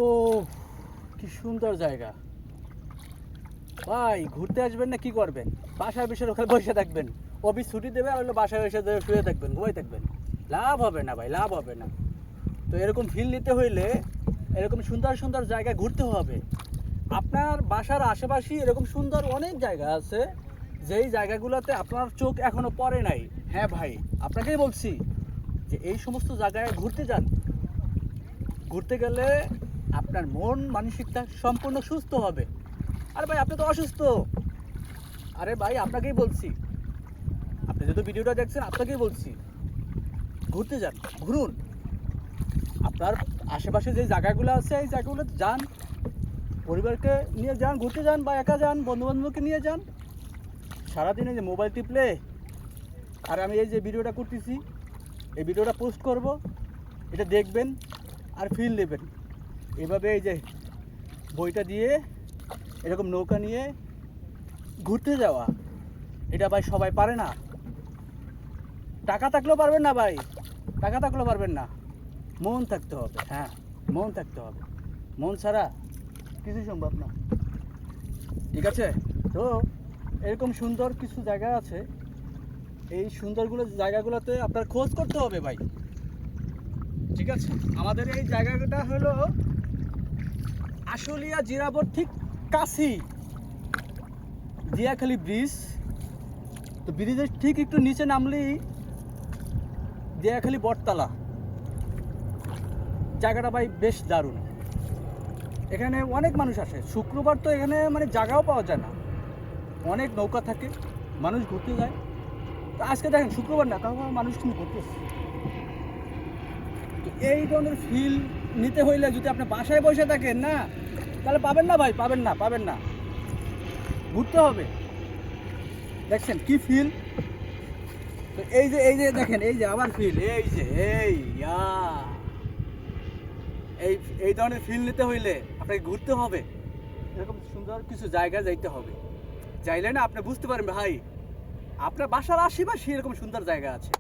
ও, কি সুন্দর জায়গা ভাই। ঘুরতে আসবেন না কি করবেন? বাসায় বসে ওখানে বসে থাকবেন। অফিস ছুটি দেবে আর হলো বাসায় বসে শুয়ে থাকবেন, ঘুমাই থাকবেন। লাভ হবে না ভাই, লাভ হবে না। তো এরকম ফিল নিতে হইলে এরকম সুন্দর সুন্দর জায়গায় ঘুরতে হবে। আপনার বাসার আশেপাশে এরকম সুন্দর অনেক জায়গা আছে, যেই জায়গাগুলোতে আপনার চোখ এখনো পড়ে নাই। হ্যাঁ ভাই, আপনাকেই বলছি যে এই সমস্ত জায়গায় ঘুরতে যান। ঘুরতে গেলে আপনার মন মানসিকতা সম্পূর্ণ সুস্থ হবে। আরে ভাই, আপনি তো অসুস্থ। আরে ভাই, আপনাকেই বলছি, আপনি যেহেতু ভিডিওটা দেখছেন আপনাকেই বলছি, ঘুরতে যান, ঘুরুন। আপনার আশেপাশে যে জায়গাগুলো আছে এই জায়গাগুলো যান, পরিবারকে নিয়ে যান, ঘুরতে যান, বা একা যান, বন্ধুবান্ধবকে নিয়ে যান। সারাদিনে যে মোবাইল টিপলে, আর আমি এই যে ভিডিওটা করতেছি, এই ভিডিওটা পোস্ট করব, এটা দেখবেন আর ফিল নেবেন। এভাবে এই যে বইটা দিয়ে এরকম নৌকা নিয়ে ঘুরতে যাওয়া, এটা ভাই সবাই পারে না। টাকা থাকলেও পারবেন না ভাই, টাকা থাকলেও পারবেন না। মন থাকতে হবে, হ্যাঁ, মন থাকতে হবে। মন ছাড়া কিছুই সম্ভব না। ঠিক আছে? তো এরকম সুন্দর কিছু জায়গা আছে, এই সুন্দরগুলো জায়গাগুলোতে আপনার খোঁজ করতে হবে ভাই। ঠিক আছে? আমাদের এই জায়গাটা হলো আশুলিয়া জিরাবর ঠিক কাছি, জিয়াখালী ব্রিজ। তো ব্রিজের ঠিক একটু নিচে নামলেই জিয়াখালী বটতলা। জায়গাটা ভাই বেশ দারুণ। এখানে অনেক মানুষ আসে, শুক্রবার তো এখানে মানে জায়গাও পাওয়া যায় না, অনেক নৌকা থাকে, মানুষ ঘুরতে যায়। তো আজকে দেখেন শুক্রবার না, তাও মানুষ কিন্তু ঘুরতেছে। তো এই ধরনের ফিল নিতে হইলে যদি আপনি বাসায় বসে থাকেন না, তাহলে পাবেন না ভাই, পাবেন না, পাবেন না। ঘুরতে হবে। দেখছেন কি ফিল? তো এই যে দেখেন, এই যে আবার ফিল, এই যে এই ইয়া, এই এই ধরনের ফিল নিতে হইলে আপনাকে ঘুরতে হবে। এরকম সুন্দর কিছু জায়গায় যাইতে হবে। যাইলে না আপনি বুঝতে পারবেন ভাই, আপনার বাসার আশেপাশে এরকম সুন্দর জায়গা আছে।